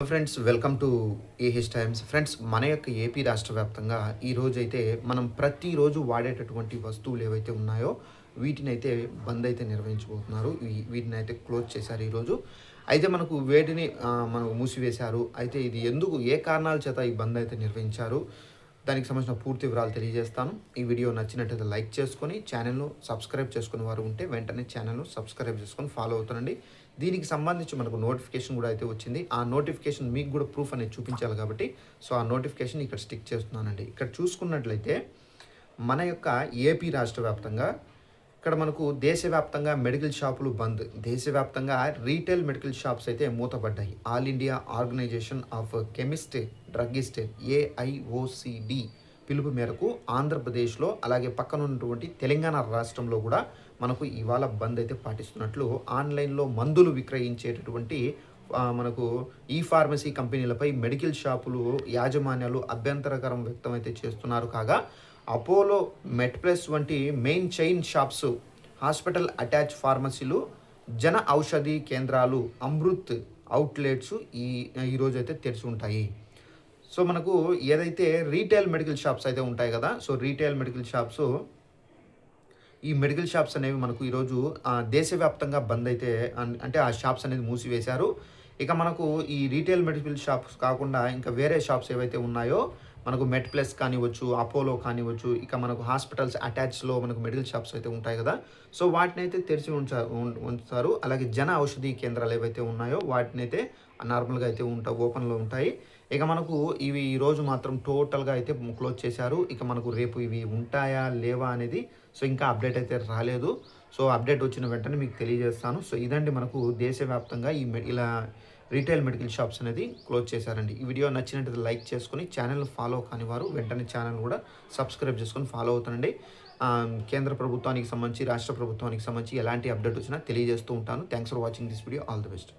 Friends welcome to AH times. Friends మన యొక్క AP రాష్ట్ర వ్యాప్తంగా ఈరోజైతే మనం ప్రతిరోజు వాడేటటువంటి వస్తువులు ఏవైతే ఉన్నాయో వీటినైతే బంద్ అయితే నిర్వహించబోతున్నారు. వీటిని అయితే క్లోజ్ చేశారు ఈరోజు. అయితే మనకు వేటిని మనకు మూసివేశారు. అయితే ఇది ఎందుకు ఏ కారణాల చేత ఈ బంద్ అయితే నిర్వహించారు, దానికి సంబంధించిన పూర్తి వివరాలు తెలియజేస్తాను. ఈ వీడియో నచ్చినట్లయితే లైక్ చేసుకొని ఛానల్ను సబ్స్క్రైబ్ చేసుకునే వారు ఉంటే వెంటనే ఛానల్ను సబ్స్క్రైబ్ చేసుకొని ఫాలో అవుతానండి. దీనికి సంబంధించి మనకు నోటిఫికేషన్ కూడా అయితే వచ్చింది. ఆ నోటిఫికేషన్ మీకు కూడా ప్రూఫ్ అనేది చూపించాలి కాబట్టి ఆ నోటిఫికేషన్ ఇక్కడ స్టిక్ చేస్తున్నానండి. ఇక్కడ చూసుకున్నట్లయితే మన యొక్క ఏపీ రాష్ట్ర వ్యాప్తంగా ఇక్కడ మనకు దేశవ్యాప్తంగా మెడికల్ షాపులు బంద్. దేశవ్యాప్తంగా రీటైల్ మెడికల్ షాప్స్ అయితే మూతపడ్డాయి. All India organisation of chemist druggist AIOCD పిలుపు మేరకు ఆంధ్రప్రదేశ్లో అలాగే పక్కన ఉన్నటువంటి తెలంగాణ రాష్ట్రంలో కూడా మనకు ఇవాళ బంద్ అయితే పాటిస్తున్నట్లు ఆన్లైన్లో మందులు విక్రయించేటటువంటి మనకు ఈ ఫార్మసీ కంపెనీలపై మెడికల్ షాపులు యాజమాన్యాలు అభ్యంతరకరం వ్యక్తం అయితే చేస్తున్నారు. కాగా అపోలో మెట్ప్లస్ వంటి main chain shops, hospital attach ఫార్మసీలు, జన ఔషధి కేంద్రాలు, అమృత్ అవుట్లెట్స్ ఈరోజు అయితే తెరిచి ఉంటాయి. సో మనకు ఏదైతే రీటైల్ మెడికల్ షాప్స్ అయితే ఉంటాయి కదా, సో రీటైల్ మెడికల్ షాప్స్, ఈ మెడికల్ షాప్స్ అనేవి మనకు ఈరోజు దేశవ్యాప్తంగా బంద్ అయితే అంటే ఆ షాప్స్ అనేది మూసివేశారు. ఇక మనకు ఈ రీటైల్ మెడికల్ షాప్స్ కాకుండా ఇంకా వేరే షాప్స్ ఏవైతే ఉన్నాయో మనకు మెడ్ ప్లస్ కానివ్వచ్చు, అపోలో కానివ్వచ్చు, ఇక మనకు హాస్పిటల్స్ అటాచ్లో మనకు మెడికల్ షాప్స్ అయితే ఉంటాయి కదా, సో వాటిని అయితే తెరిచి ఉంచుతారు. అలాగే జన ఔషధి కేంద్రాలు ఏవైతే ఉన్నాయో వాటిని అయితే నార్మల్గా అయితే ఓపెన్లో ఉంటాయి. ఇక మనకు ఇవి ఈరోజు మాత్రం టోటల్గా అయితే క్లోజ్ చేశారు. ఇక మనకు రేపు ఇవి ఉంటాయా లేవా అనేది సో ఇంకా అప్డేట్ అయితే రాలేదు. సో అప్డేట్ వచ్చిన వెంటనే మీకు తెలియజేస్తాను. సో ఇదండి మనకు దేశవ్యాప్తంగా ఇలా రీటైల్ మెడికల్ షాప్స్ అనేది క్లోజ్ చేశారండి. ఈ వీడియో నచ్చినట్లయితే లైక్ చేసుకొని ఛానల్ ఫాలో కాని వారు వెంటనే ఛానల్ కూడా సబ్స్క్రైబ్ చేసుకొని ఫాలో అవుతానండి. కేంద్ర ప్రభుత్వానికి సంబంధించి రాష్ట్ర ప్రభుత్వానికి సంబంధించి ఎలాంటి అప్డేట్ వచ్చినా తెలియజేస్తూ ఉంటాను. Thanks for watching this video. All the best.